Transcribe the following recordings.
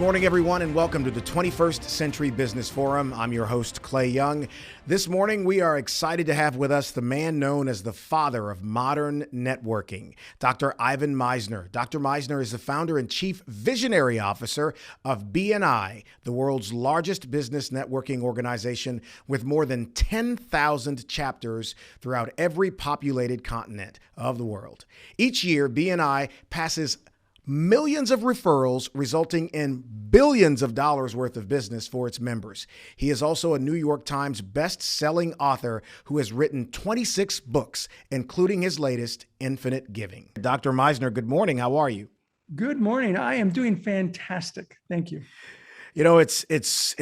morning, everyone, and welcome to the 21st Century Business Forum. I'm your host, Clay Young. This morning, we are excited to have with us the man known as the father of modern networking, Dr. Ivan Misner. Dr. Misner is the founder and chief visionary officer of BNI, the world's largest business networking organization with more than 10,000 chapters throughout every populated continent of the world. Each year, BNI passes millions of referrals, resulting in billions of dollars worth of business for its members. He is also a New York Times Bestselling author who has written 26 books, including his latest, Infinite Giving. Dr. Misner, good morning. How are you? Good morning. I am doing fantastic. Thank you. You know, it's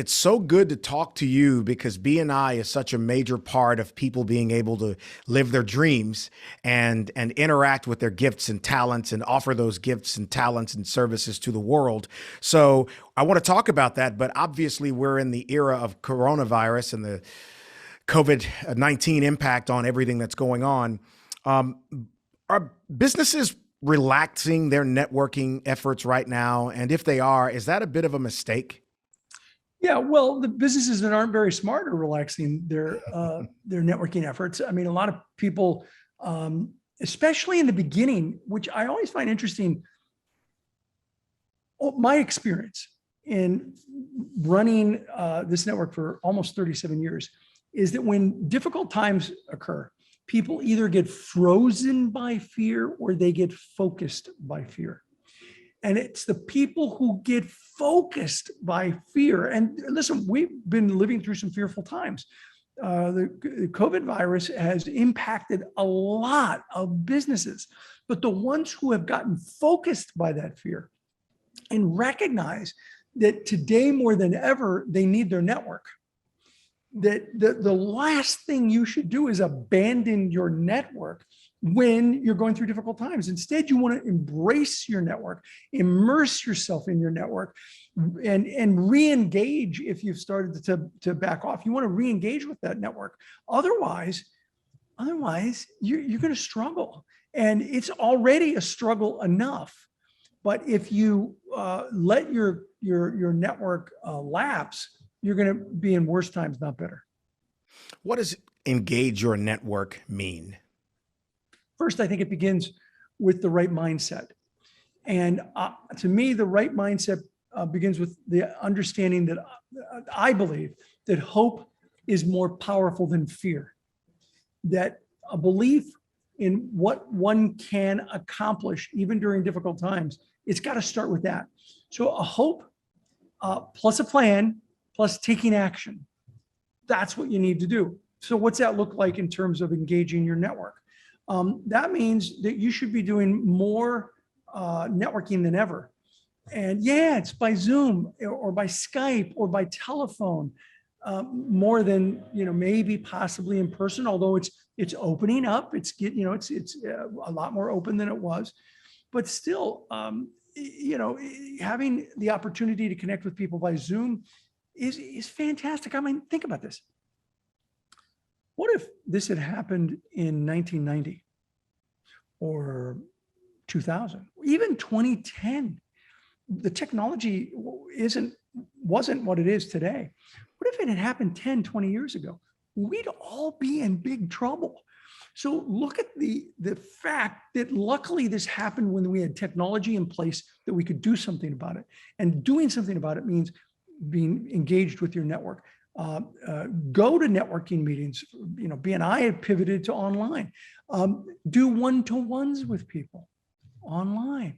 so good to talk to you because BNI is such a major part of people being able to live their dreams and interact with their gifts and talents and offer those gifts and talents and services to the world. So I want to talk about that, but obviously we're in the era of coronavirus and the COVID-19 impact on everything that's going on. Are businesses relaxing their networking efforts right now? And if they are, is that a bit of a mistake? Yeah, well, the businesses that aren't very smart are relaxing their networking efforts. I mean, a lot of people, especially in the beginning, which I always find interesting. My experience in running this network for almost 37 years is that when difficult times occur, people either get frozen by fear or they get focused by fear. And it's the people who get focused by fear. And listen, we've been living through some fearful times. The COVID virus has impacted a lot of businesses, but the ones who have gotten focused by that fear and recognize that today more than ever, they need their network. That the last thing you should do is abandon your network when you're going through difficult times. Instead, you want to embrace your network, immerse yourself in your network, and re-engage if you've started to back off. You want to re-engage with that network. Otherwise, you're going to struggle. And it's already a struggle enough. But if you let your network lapse, you're going to be in worse times, not better. What does engage your network mean? First, I think it begins with the right mindset. And to me, the right mindset begins with the understanding that I believe that hope is more powerful than fear. That a belief in what one can accomplish, even during difficult times, it's got to start with that. So a hope plus a plan, plus taking action. That's what you need to do. So what's that look like in terms of engaging your network? That means that you should be doing more networking than ever. And yeah, it's by Zoom or by Skype or by telephone, more than, maybe possibly in person, although it's opening up. It's a lot more open than it was, but still, having the opportunity to connect with people by Zoom is fantastic. I mean, think about this. What if this had happened in 1990 or 2000, even 2010? The technology wasn't what it is today. What if it had happened 10, 20 years ago? We'd all be in big trouble. So look at the fact that luckily this happened when we had technology in place that we could do something about it. And doing something about it means being engaged with your network. Go to networking meetings. BNI had pivoted to online. Do one-to-ones with people online.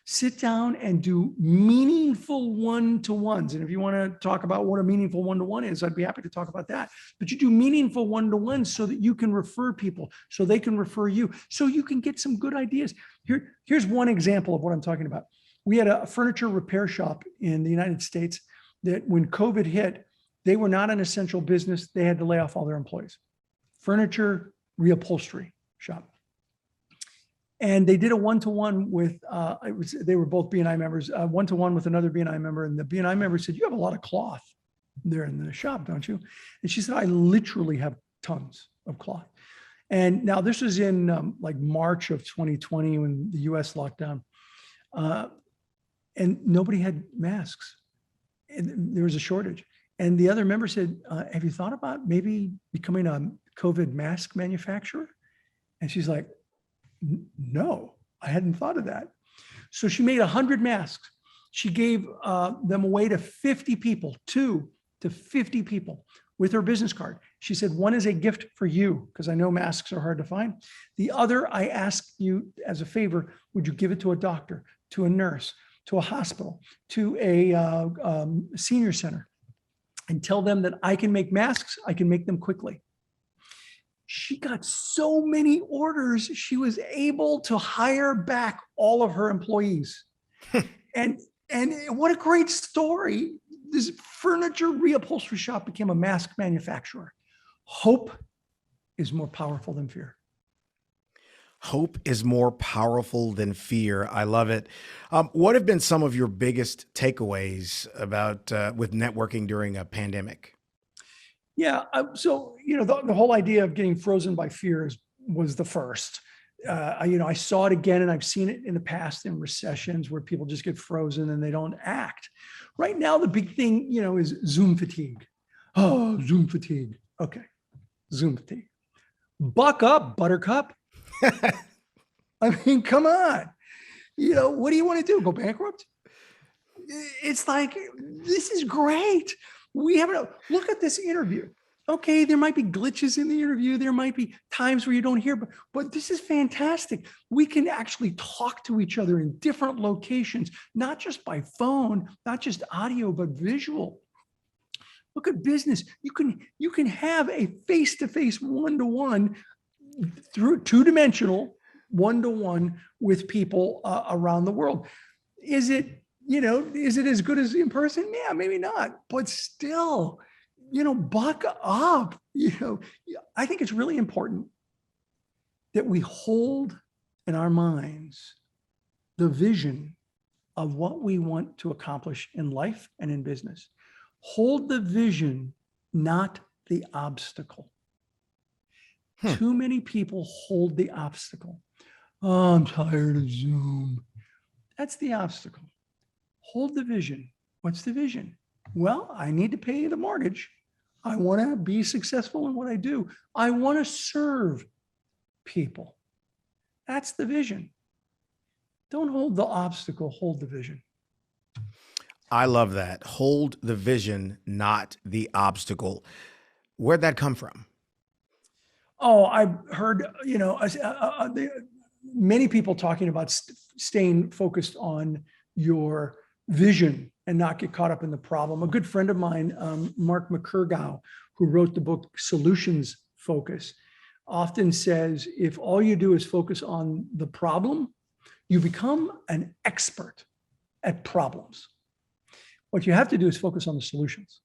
Sit down and do meaningful one-to-ones. And if you want to talk about what a meaningful one-to-one is, I'd be happy to talk about that. But you do meaningful one-to-ones so that you can refer people, so they can refer you, so you can get some good ideas. Here's one example of what I'm talking about. We had a furniture repair shop in the United States that when COVID hit, they were not an essential business. They had to lay off all their employees. Furniture reupholstery shop. And they did a one-to-one with, they were both BNI members, one-to-one with another BNI member. And the BNI member said, "You have a lot of cloth there in the shop, don't you?" And she said, "I literally have tons of cloth." And now this was in like March of 2020 when the US locked down. And nobody had masks. there was a shortage. And the other member said, have you thought about maybe becoming a COVID mask manufacturer? And she's like, no, I hadn't thought of that. So she made 100 masks. She gave them away to 50 people, 2 to 50 people with her business card. She said, one is a gift for you, because I know masks are hard to find. The other, I ask you as a favor, would you give it to a doctor, to a nurse, to a hospital, to a senior center, and tell them that I can make masks, I can make them quickly. She got so many orders, she was able to hire back all of her employees. and what a great story. This furniture reupholstery shop became a mask manufacturer. Hope is more powerful than fear. Hope is more powerful than fear. I love it. What have been some of your biggest takeaways about with networking during a pandemic? Yeah. So, the whole idea of getting frozen by fear was the first. I saw it again, and I've seen it in the past in recessions where people just get frozen and they don't act. Right now, the big thing, is Zoom fatigue. Oh, Zoom fatigue. Okay. Zoom fatigue. Buck up, Buttercup. I mean, come on. What do you want to do? Go bankrupt? It's like, this is great. Look at this interview. Okay, there might be glitches in the interview. There might be times where you don't hear, but this is fantastic. We can actually talk to each other in different locations, not just by phone, not just audio, but visual. Look at business. You can have a face-to-face one-to-one through two-dimensional one-to-one with people around the world. Is it as good as in person? Yeah, maybe not, but still, buck up. I think it's really important that we hold in our minds the vision of what we want to accomplish in life and in business. Hold the vision, not the obstacle. Too many people hold the obstacle. Oh, I'm tired of Zoom. That's the obstacle. Hold the vision. What's the vision? Well, I need to pay the mortgage. I want to be successful in what I do. I want to serve people. That's the vision. Don't hold the obstacle, hold the vision. I love that. Hold the vision, not the obstacle. Where'd that come from? Oh, I've heard, many people talking about staying focused on your vision and not get caught up in the problem. A good friend of mine, Mark McCurgow, who wrote the book Solutions Focus, often says, if all you do is focus on the problem, you become an expert at problems. What you have to do is focus on the solutions.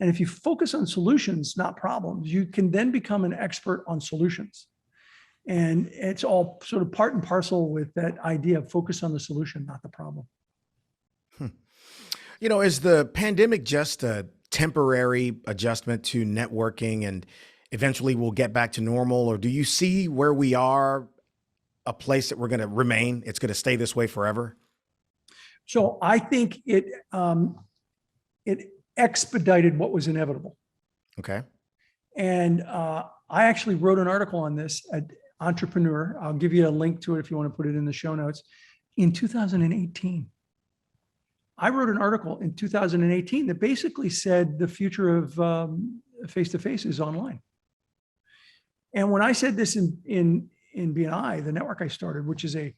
And if you focus on solutions, not problems, you can then become an expert on solutions. And it's all sort of part and parcel with that idea of focus on the solution, not the problem. Is the pandemic just a temporary adjustment to networking and eventually we'll get back to normal? Or do you see where we are a place that we're going to remain? It's going to stay this way forever? So I think it expedited what was inevitable. Okay. And I actually wrote an article on this at Entrepreneur. I'll give you a link to it if you want to put it in the show notes. In 2018, I wrote an article in 2018 that basically said the future of face-to-face is online. And when I said this in BNI, the network I started, which is a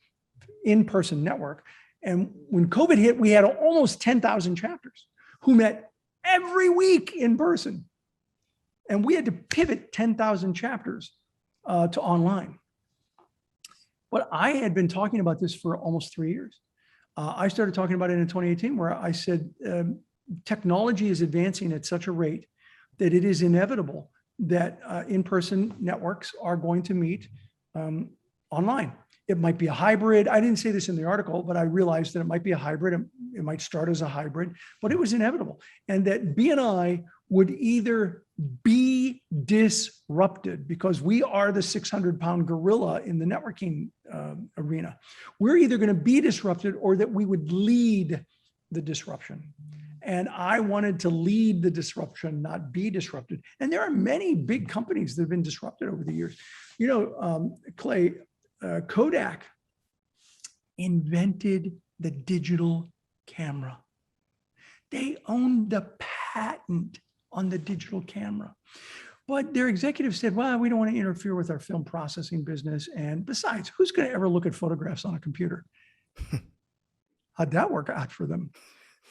in-person network, and when COVID hit, we had almost 10,000 chapters who met every week in person. And we had to pivot 10,000 chapters to online. But I had been talking about this for almost 3 years. I started talking about it in 2018, where I said, technology is advancing at such a rate that it is inevitable that in-person networks are going to meet online. It might be a hybrid. I didn't say this in the article, but I realized that it might be a hybrid. It might start as a hybrid, but it was inevitable. And that BNI would either be disrupted because we are the 600-pound gorilla in the networking arena. We're either going to be disrupted or that we would lead the disruption. And I wanted to lead the disruption, not be disrupted. And there are many big companies that have been disrupted over the years. Clay, Kodak invented the digital camera. They owned the patent on the digital camera. But their executives said, well, we don't want to interfere with our film processing business. And besides, who's going to ever look at photographs on a computer? How'd that work out for them?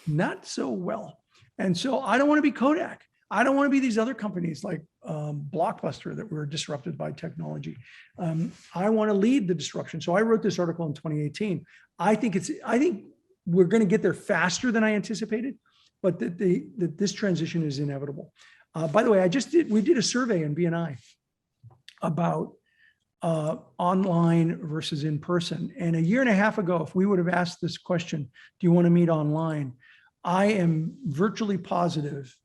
Not so well. And so I don't want to be Kodak. I don't want to be these other companies like Blockbuster that were disrupted by technology. I want to lead the disruption. So I wrote this article in 2018. I think we're going to get there faster than I anticipated, but that this transition is inevitable. By the way, we did a survey in BNI about online versus in person. And a year and a half ago, if we would have asked this question, do you want to meet online? I am virtually positive,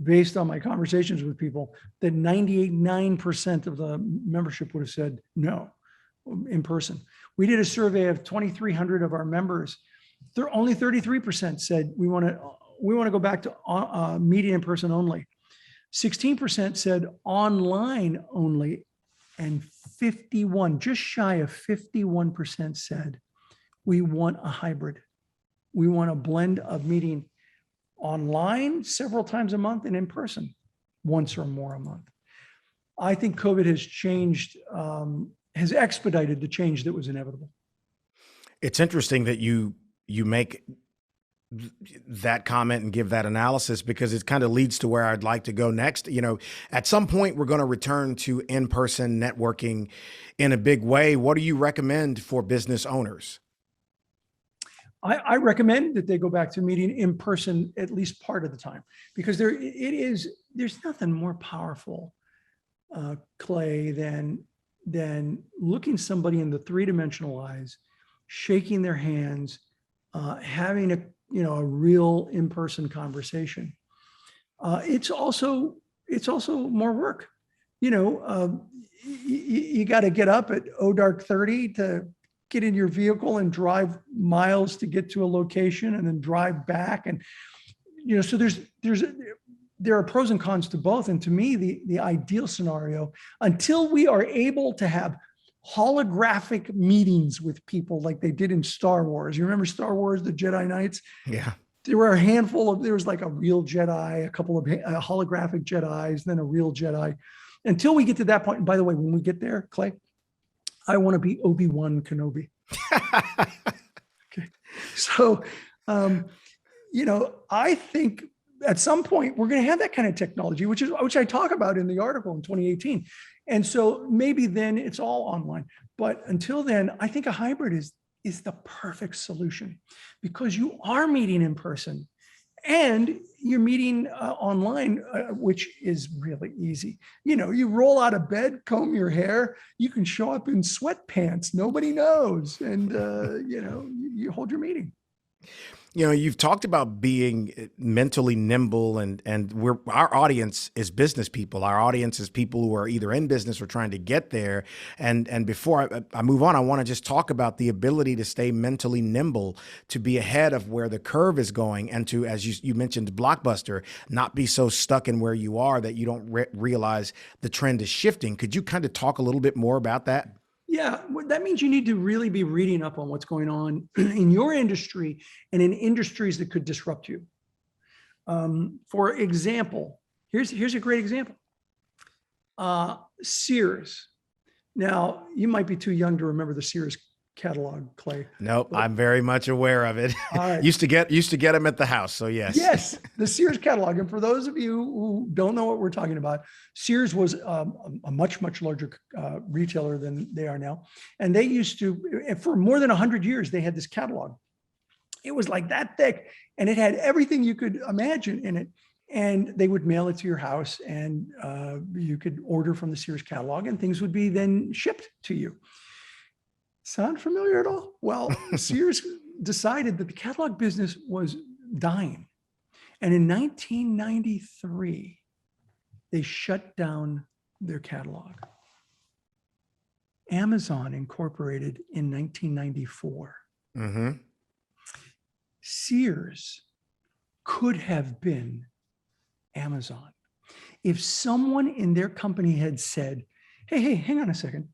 based on my conversations with people, that 98.9% of the membership would have said no, in person. We did a survey of 2,300 of our members. Only 33% said we want to go back to meeting in person only. 16% said online only, and 51, just shy of 51% said we want a hybrid. We want a blend of meeting online several times a month and in person once or more a month. I think COVID has changed, has expedited the change that was inevitable. It's interesting that you make that comment and give that analysis, because it kind of leads to where I'd like to go next. At some point, we're going to return to in-person networking in a big way. What do you recommend for business owners? I recommend that they go back to meeting in person at least part of the time, because there's nothing more powerful, Clay, than looking somebody in the three-dimensional eyes, shaking their hands, having a real in-person conversation. It's also more work. You got to get up at dark 30 to get in your vehicle and drive miles to get to a location and then drive back. And, so there are pros and cons to both. And to me, the ideal scenario, until we are able to have holographic meetings with people like they did in Star Wars. You remember Star Wars, the Jedi Knights? Yeah. There were there was like a real Jedi, a couple of holographic Jedis, then a real Jedi. Until we get to that point, and by the way, when we get there, Clay, I want to be Obi-Wan Kenobi. Okay. So, I think at some point we're going to have that kind of technology, which I talk about in the article in 2018. And so maybe then it's all online. But until then, I think a hybrid is the perfect solution, because you are meeting in person and you're meeting online, which is really easy. You roll out of bed, comb your hair, you can show up in sweatpants, nobody knows. And, you hold your meeting. You've talked about being mentally nimble, and our audience is business people. Our audience is people who are either in business or trying to get there. And before I move on, I want to just talk about the ability to stay mentally nimble, to be ahead of where the curve is going, and to, as you mentioned, Blockbuster, not be so stuck in where you are that you don't realize the trend is shifting. Could you kind of talk a little bit more about that? Yeah, that means you need to really be reading up on what's going on in your industry and in industries that could disrupt you. For example, here's a great example. Sears. Now, you might be too young to remember the Sears catalog, Clay. Nope, I'm very much aware of it. Right. used to get them at the house, so yes. Yes, the Sears catalog. And for those of you who don't know what we're talking about, Sears was a much, much larger retailer than they are now. And they used to, for more than 100 years, they had this catalog. It was like that thick, and it had everything you could imagine in it. And they would mail it to your house, and you could order from the Sears catalog, and things would be then shipped to you. Sound familiar at all? Well, Sears decided that the catalog business was dying. And in 1993, they shut down their catalog. Amazon incorporated in 1994. Mm-hmm. Sears could have been Amazon. If someone in their company had said, hey, hang on a second.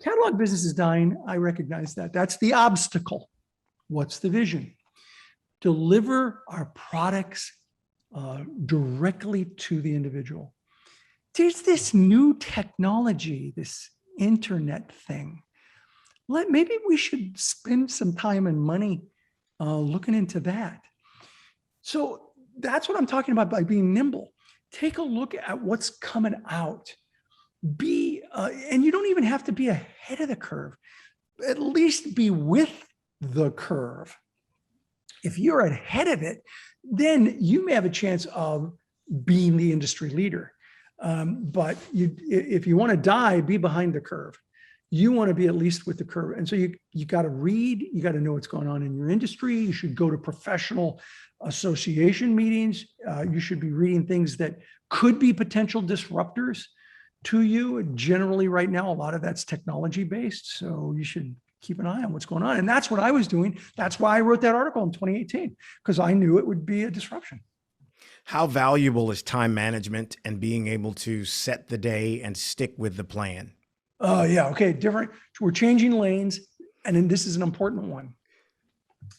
Catalog business is dying. I recognize that. That's the obstacle. What's the vision? Deliver our products directly to the individual. There's this new technology, this internet thing. Maybe we should spend some time and money looking into that. So that's what I'm talking about by being nimble. Take a look at what's coming out. And you don't even have to be ahead of the curve. At least be with the curve. If you're ahead of it, then you may have a chance of being the industry leader. But if you want to die, be behind the curve. You want to be at least with the curve. And so you got to read, you got to know what's going on in your industry. You should go to professional association meetings. You should be reading things that could be potential disruptors to you. Generally right now, a lot of that's technology based. So you should keep an eye on what's going on. And that's what I was doing. That's why I wrote that article in 2018, because I knew it would be a disruption. How valuable is time management and being able to set the day and stick with the plan? Oh, yeah. Okay. Different. We're changing lanes. And then this is an important one.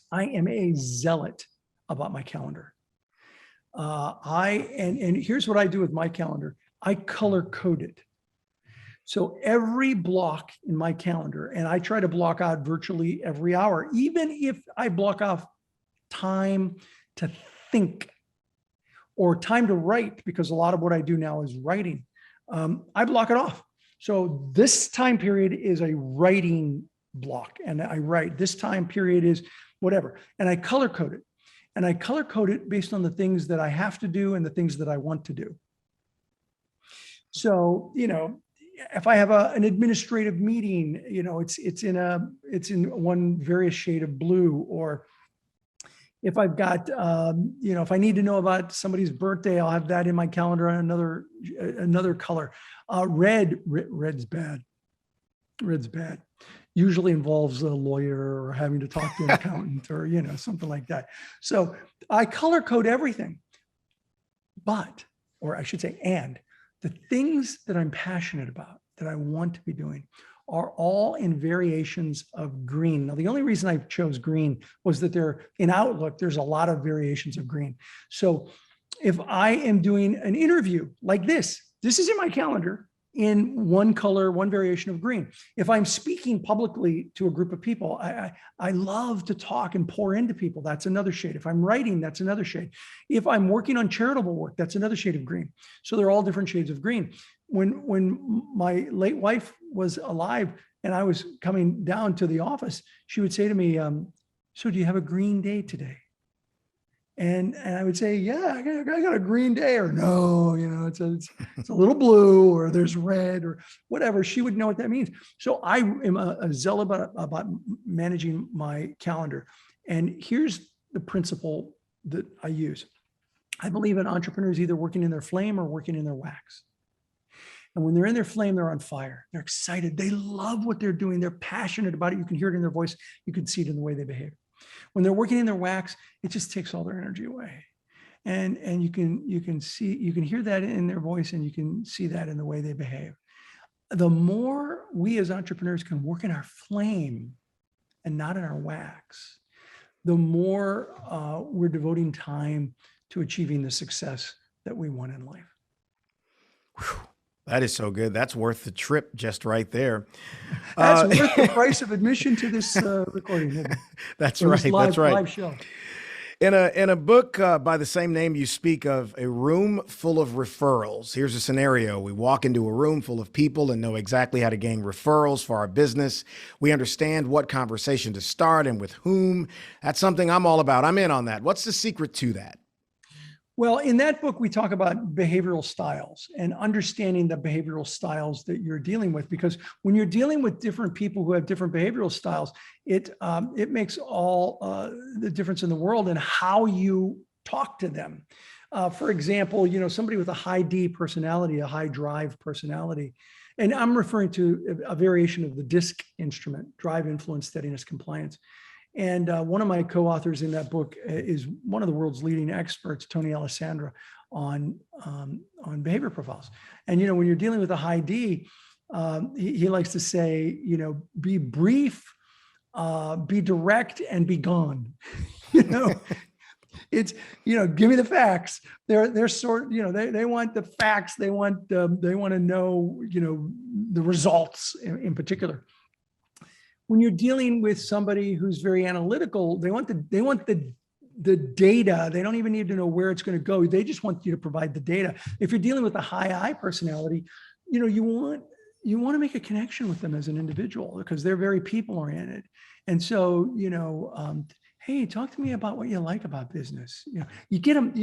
I am a zealot about my calendar. And here's what I do with my calendar. I color code it. So every block in my calendar, and I try to block out virtually every hour, even if I block off time to think or time to write, because a lot of what I do now is writing. I block it off. So this time period is a writing block, and I write. This time period is whatever, and I color code it. And I color code it based on the things that I have to do and the things that I want to do. So, if I have an administrative meeting, it's in one various shade of blue. Or if I've got, if I need to know about somebody's birthday, I'll have that in my calendar on another color. Red's bad. Red's bad. Usually involves a lawyer or having to talk to an accountant or, something like that. So I color code everything. And the things that I'm passionate about, that I want to be doing, are all in variations of green. Now, the only reason I chose green was that in Outlook, there's a lot of variations of green. So if I am doing an interview like this is in my calendar in one color, one variation of green. If I'm speaking publicly to a group of people, I love to talk and pour into people. That's another shade. If I'm writing, that's another shade. If I'm working on charitable work, that's another shade of green. So they're all different shades of green. When my late wife was alive and I was coming down to the office, she would say to me, so do you have a green day today? And I would say, yeah, I got a green day, or no, it's a little blue, or there's red, or whatever. She would know what that means. So I am a zealot about managing my calendar. And here's the principle that I use. I believe in entrepreneurs either working in their flame or working in their wax. And when they're in their flame, they're on fire. They're excited. They love what they're doing. They're passionate about it. You can hear it in their voice. You can see it in the way they behave. When they're working in their wax, it just takes all their energy away. And you can hear that in their voice, and you can see that in the way they behave. The more we as entrepreneurs can work in our flame and not in our wax, the more we're devoting time to achieving the success that we want in life. Whew. That is so good. That's worth the trip just right there. That's worth the price of admission to this recording. Isn't it? That's right. That's right. Live show. In a book by the same name, you speak of a room full of referrals. Here's a scenario. We walk into a room full of people and know exactly how to gain referrals for our business. We understand what conversation to start and with whom. That's something I'm all about. I'm in on that. What's the secret to that? Well, in that book, we talk about behavioral styles and understanding the behavioral styles that you're dealing with, because when you're dealing with different people who have different behavioral styles, it makes all the difference in the world in how you talk to them. For example, somebody with a high D personality, a high drive personality, and I'm referring to a variation of the DISC instrument: drive, influence, steadiness, compliance. And one of my co-authors in that book is one of the world's leading experts, Tony Alessandra, on behavior profiles. And, when you're dealing with a high D, he likes to say, be brief, be direct, and be gone. It's, give me the facts. They're sort, they want the facts. They want to know, the results in particular. When you're dealing with somebody who's very analytical, they want the data. They don't even need to know where it's going to go. They just want you to provide the data. If you're dealing with a high I personality, you want to make a connection with them as an individual because they're very people oriented. And so, hey, talk to me about what you like about business. You get them.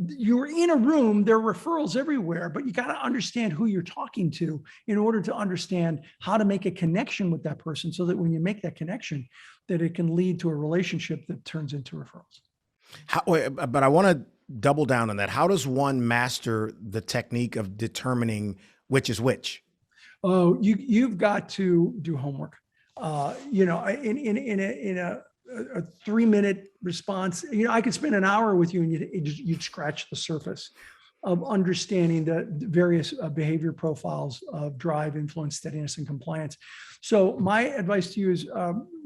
You're in a room, there are referrals everywhere, but you got to understand who you're talking to in order to understand how to make a connection with that person so that when you make that connection, that it can lead to a relationship that turns into referrals. But I want to double down on that. How does one master the technique of determining which is which? Oh, you've got to do homework. In a 3-minute response, I could spend an hour with you and you'd scratch the surface of understanding the various behavior profiles of drive, influence, steadiness, and compliance. So my advice to you is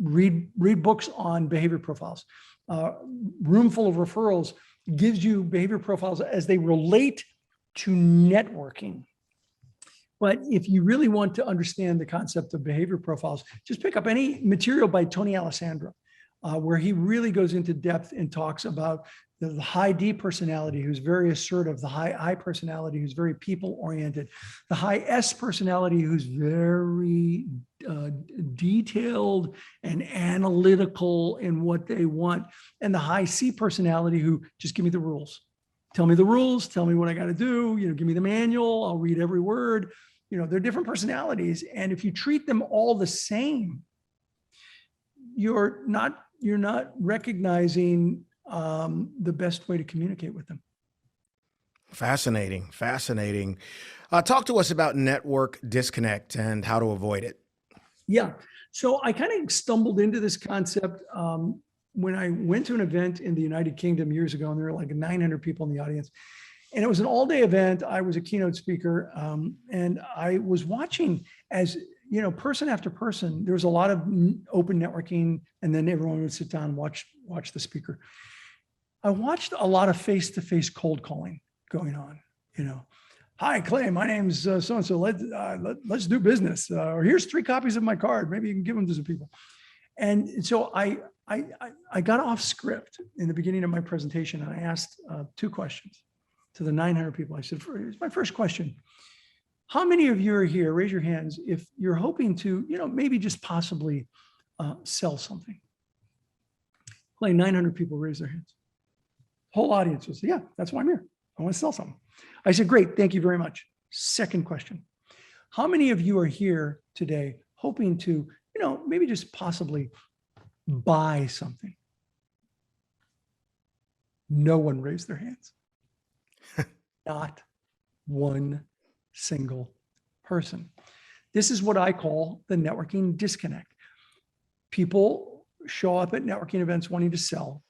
read books on behavior profiles. Room Full of Referrals gives you behavior profiles as they relate to networking. But if you really want to understand the concept of behavior profiles, just pick up any material by Tony Alessandra, where he really goes into depth and talks about the high D personality, who's very assertive, the high I personality, who's very people-oriented, the high S personality, who's very detailed and analytical in what they want, and the high C personality, who just give me the rules. Tell me the rules, tell me what I got to do, give me the manual, I'll read every word. They're different personalities. And if you treat them all the same, you're not recognizing the best way to communicate with them. Fascinating. Talk to us about network disconnect and how to avoid it. Yeah. So I kind of stumbled into this concept when I went to an event in the United Kingdom years ago, and there were like 900 people in the audience. And it was an all-day event. I was a keynote speaker, and I was watching as, person after person. There was a lot of open networking, and then everyone would sit down and watch the speaker. I watched a lot of face-to-face cold calling going on. Hi, Clay, my name's so-and-so. Let's do business. Or here's 3 copies of my card. Maybe you can give them to some people. And so I got off script in the beginning of my presentation, and I asked 2 questions to the 900 people. I said, here's my first question. How many of you are here? Raise your hands if you're hoping to, maybe just possibly sell something. Clay, 900 people raised their hands. Whole audience was, yeah, that's why I'm here. I want to sell something. I said, great, thank you very much. Second question. How many of you are here today hoping to, maybe just possibly buy something? No one raised their hands. Not one single person. This is what I call the networking disconnect. People show up at networking events wanting to sell,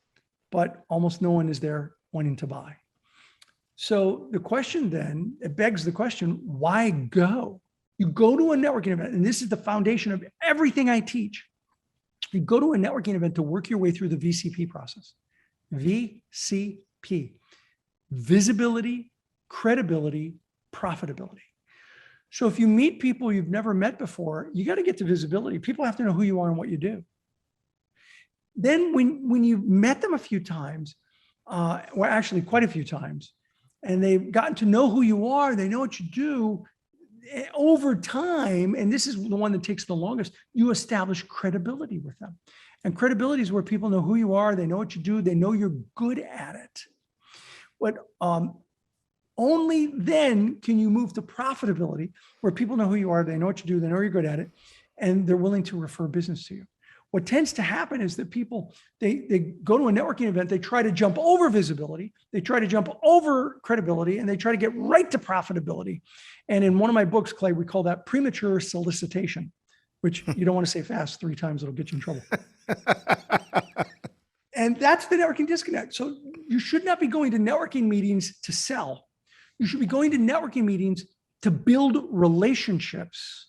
but almost no one is there wanting to buy. So the question then, it begs the question, why go? You go to a networking event, and this is the foundation of everything I teach. You go to a networking event to work your way through the VCP process. VCP. Visibility, credibility, profitability. So if you meet people you've never met before, you got to get to visibility. People have to know who you are and what you do. Then when you've met them a few times, or actually quite a few times, and they've gotten to know who you are, they know what you do, over time, and this is the one that takes the longest, you establish credibility with them. And credibility is where people know who you are, they know what you do, they know you're good at it. But only then can you move to profitability, where people know who you are, they know what you do, they know you're good at it, and they're willing to refer business to you. What tends to happen is that people, they go to a networking event, they try to jump over visibility, they try to jump over credibility, and they try to get right to profitability. And in one of my books, Clay, we call that premature solicitation. which you don't want to say fast 3 times, it'll get you in trouble. And that's the networking disconnect. So you should not be going to networking meetings to sell. You should be going to networking meetings to build relationships,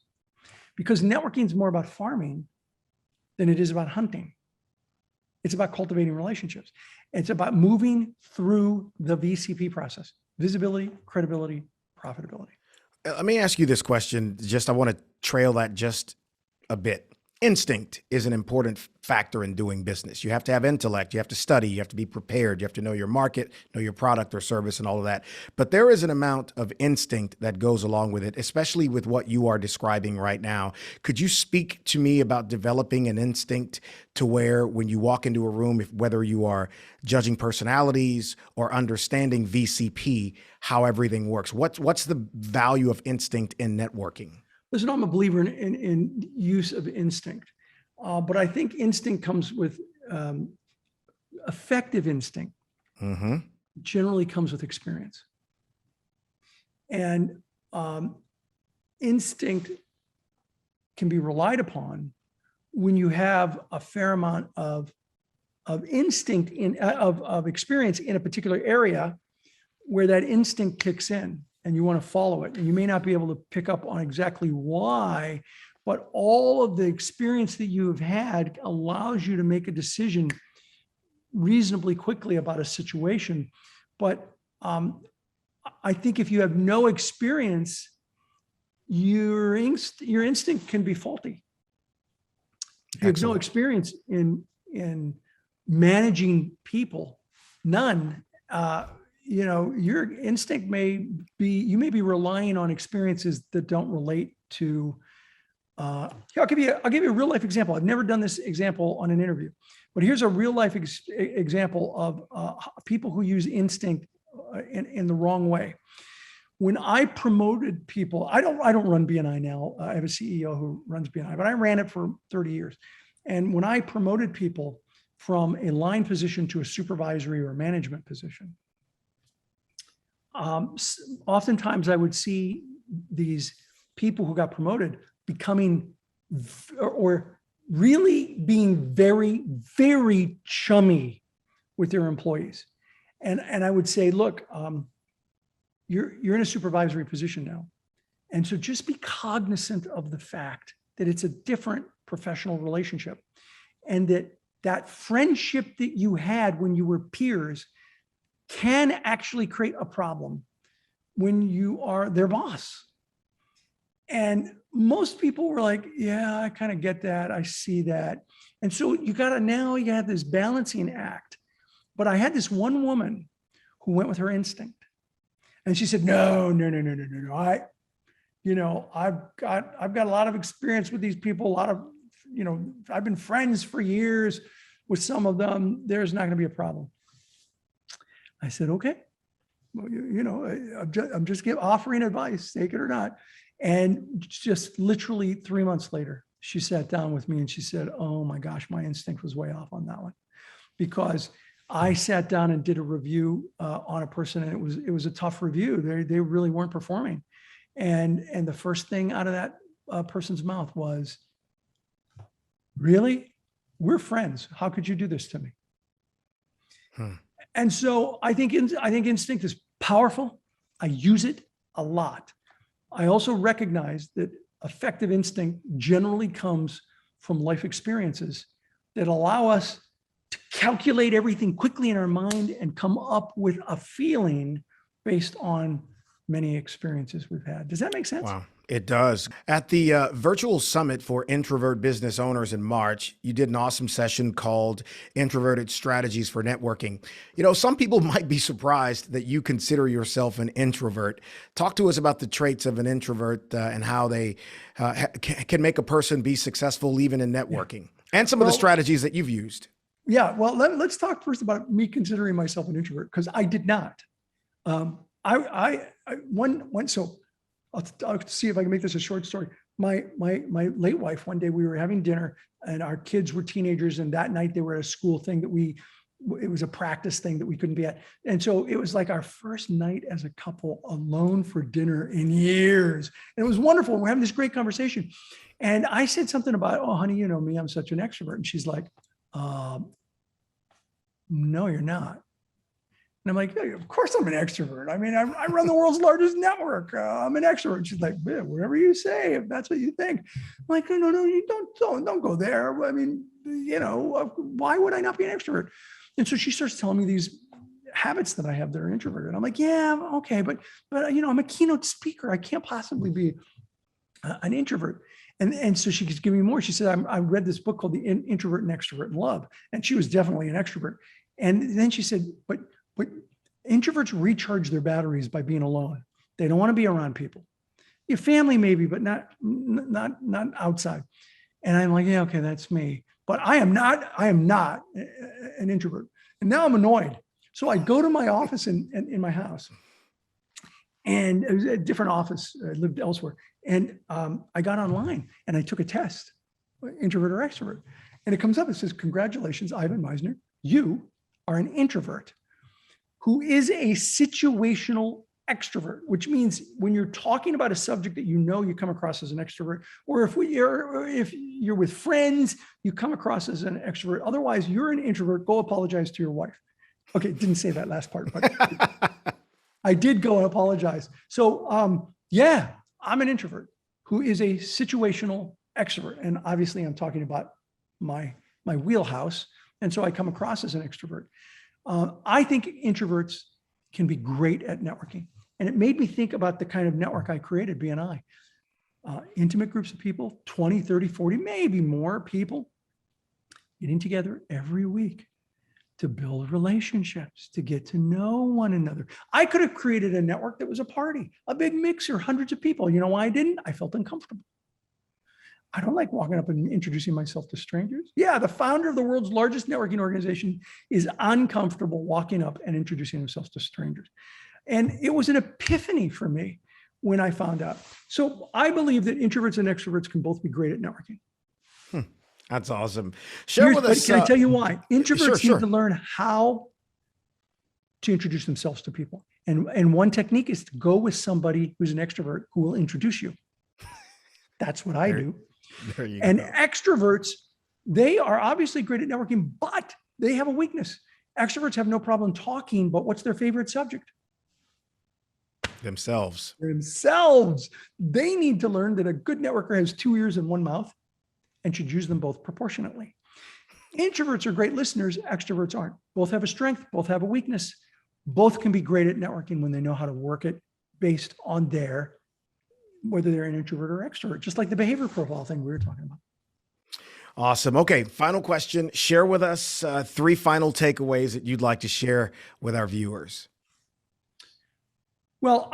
because networking is more about farming than it is about hunting. It's about cultivating relationships. It's about moving through the VCP process: visibility, credibility, profitability. Let me ask you this question. I want to trail that just a bit. Instinct is an important factor in doing business. You have to have intellect, you have to study, you have to be prepared, you have to know your market, know your product or service and all of that. But there is an amount of instinct that goes along with it, especially with what you are describing right now. Could you speak to me about developing an instinct to where when you walk into a room, whether you are judging personalities or understanding VCP, how everything works? What's the value of instinct in networking? Listen, I'm a believer in use of instinct, but I think instinct comes with effective instinct. Generally comes with experience, and instinct can be relied upon when you have a fair amount of instinct of experience in a particular area where that instinct kicks in. And you want to follow it. And you may not be able to pick up on exactly why, but all of the experience that you have had allows you to make a decision reasonably quickly about a situation. But I think if you have no experience, your instinct can be faulty. If you have no experience in managing people, none, your instinct you may be relying on experiences that don't relate to, I'll give you a real life example. I've never done this example on an interview, but here's a real life example of people who use instinct in the wrong way. When I promoted people, I don't run BNI now. I have a CEO who runs BNI, but I ran it for 30 years. And when I promoted people from a line position to a supervisory or management position, oftentimes I would see these people who got promoted becoming or really being very, very chummy with their employees. And I would say, look, you're in a supervisory position now. And so just be cognizant of the fact that it's a different professional relationship, and that friendship that you had when you were peers can actually create a problem when you are their boss. And most people were like, yeah, I kind of get that. I see that. And so you have this balancing act. But I had this one woman who went with her instinct. And she said, no. I've got a lot of experience with these people, I've been friends for years with some of them. There's not going to be a problem. I said, okay, well, I'm just offering advice, take it or not. And just literally 3 months later, she sat down with me and she said, oh my gosh, my instinct was way off on that one, because I sat down and did a review on a person, and it was a tough review. They really weren't performing. And the first thing out of that person's mouth was, really? We're friends. How could you do this to me? And so I think instinct is powerful. I use it a lot. I also recognize that effective instinct generally comes from life experiences that allow us to calculate everything quickly in our mind and come up with a feeling based on many experiences we've had. Does that make sense? Wow, it does. At the virtual summit for introvert business owners in March, you did an awesome session called Introverted Strategies for Networking. Some people might be surprised that you consider yourself an introvert. Talk to us about the traits of an introvert and how they can make a person be successful even in networking, and some of the strategies that you've used. Yeah, well, let's talk first about me considering myself an introvert, because I did not. So I'll see if I can make this a short story. My late wife, one day we were having dinner and our kids were teenagers, and that night they were at a school thing it was a practice thing that we couldn't be at. And so it was like our first night as a couple alone for dinner in years. And it was wonderful. We're having this great conversation. And I said something about, oh, honey, you know me, I'm such an extrovert. And she's like, no, you're not. And I'm like, yeah, of course I'm an extrovert. I mean, I run the world's largest network. I'm an extrovert. She's like, yeah, whatever you say, if that's what you think. I'm like, no, you don't go there. I mean, you know, why would I not be an extrovert? And so she starts telling me these habits that I have that are introverted. I'm like, yeah, okay, but you know, I'm a keynote speaker. I can't possibly be an introvert. And so she could give me more. She said, I read this book called The Introvert and Extrovert in Love. And she was definitely an extrovert. And then she said, but introverts recharge their batteries by being alone. They don't want to be around people. Your family maybe, but not outside. And I'm like, yeah, okay, that's me. But I am not an introvert. And now I'm annoyed. So I go to my office in my house. And it was a different office. I lived elsewhere. And I got online and I took a test, introvert or extrovert. And it comes up, it says, congratulations, Ivan Misner, you are an introvert who is a situational extrovert, which means when you're talking about a subject that you know, you come across as an extrovert, or if you're with friends, you come across as an extrovert. Otherwise, you're an introvert. Go apologize to your wife. Okay, didn't say that last part, but I did go and apologize. So yeah, I'm an introvert who is a situational extrovert. And obviously I'm talking about my wheelhouse. And so I come across as an extrovert. I think introverts can be great at networking. And it made me think about the kind of network I created, BNI. Intimate groups of people, 20, 30, 40, maybe more people getting together every week to build relationships, to get to know one another. I could have created a network that was a party, a big mixer, hundreds of people. You know why I didn't? I felt uncomfortable. I don't like walking up and introducing myself to strangers. Yeah, the founder of the world's largest networking organization is uncomfortable walking up and introducing himself to strangers. And it was an epiphany for me when I found out. So I believe that introverts and extroverts can both be great at networking. That's awesome. Share with us. Can I tell you why? Introverts sure. need to learn how to introduce themselves to people. And one technique is to go with somebody who's an extrovert who will introduce you. That's what I do. There you and go. Extroverts, they are obviously great at networking, but they have a weakness. Extroverts have no problem talking, but what's their favorite subject? Themselves. They need to learn that a good networker has 2 ears and 1 mouth and should use them both proportionately. Introverts are great listeners. Extroverts aren't. Both have a strength, both have a weakness. Both can be great at networking when they know how to work it based on whether they're an introvert or extrovert, just like the behavior profile thing we were talking about. Awesome. Okay, final question. Share with us 3 final takeaways that you'd like to share with our viewers. Well,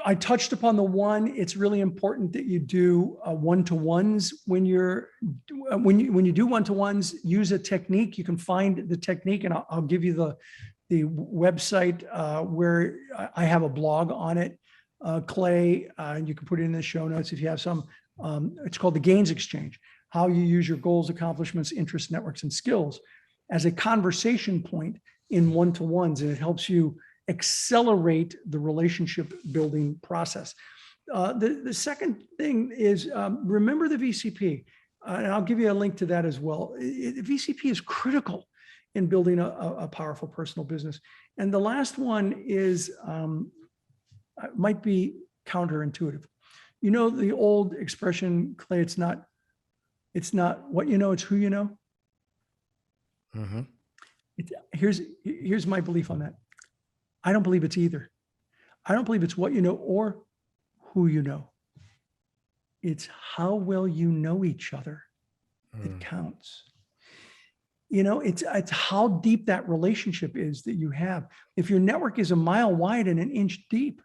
I touched upon the one. It's really important that you do one-to-ones when you do one-to-ones. Use a technique. You can find the technique, and I'll give you the website where I have a blog on it. Clay, you can put it in the show notes if you have some. It's called the Gains Exchange: how you use your goals, accomplishments, interests, networks, and skills as a conversation point in one-to-ones, and it helps you accelerate the relationship building process. The second thing is remember the VCP, and I'll give you a link to that as well. VCP is critical in building a powerful personal business. And the last one is might be counterintuitive. You know the old expression, Clay, it's not what you know, it's who you know. Mm-hmm. Here's my belief on that. I don't believe it's either. I don't believe it's what you know or who you know. It's how well you know each other that counts. You know, it's how deep that relationship is that you have. If your network is a mile wide and an inch deep,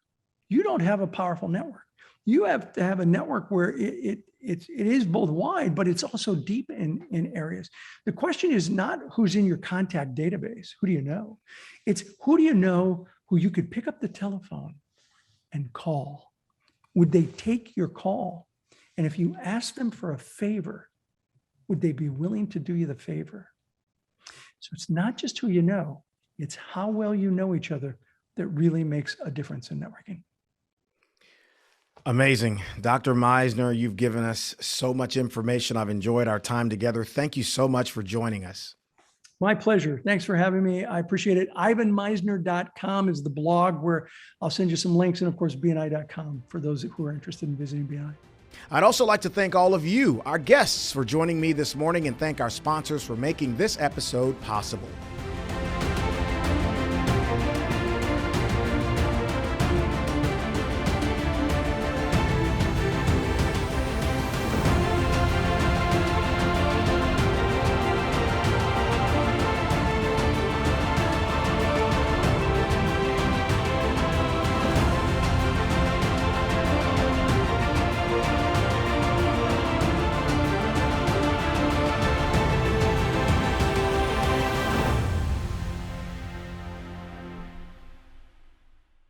you don't have a powerful network. You have to have a network where it is both wide, but it's also deep in areas. The question is not who's in your contact database. Who do you know? It's who do you know who you could pick up the telephone and call? Would they take your call? And if you ask them for a favor, would they be willing to do you the favor? So it's not just who you know, it's how well you know each other that really makes a difference in networking. Amazing. Dr. Misner, you've given us so much information. I've enjoyed our time together. Thank you so much for joining us. My pleasure. Thanks for having me. I appreciate it. IvanMisner.com is the blog where I'll send you some links, and of course, BNI.com for those who are interested in visiting BNI. I'd also like to thank all of you, our guests, for joining me this morning, and thank our sponsors for making this episode possible.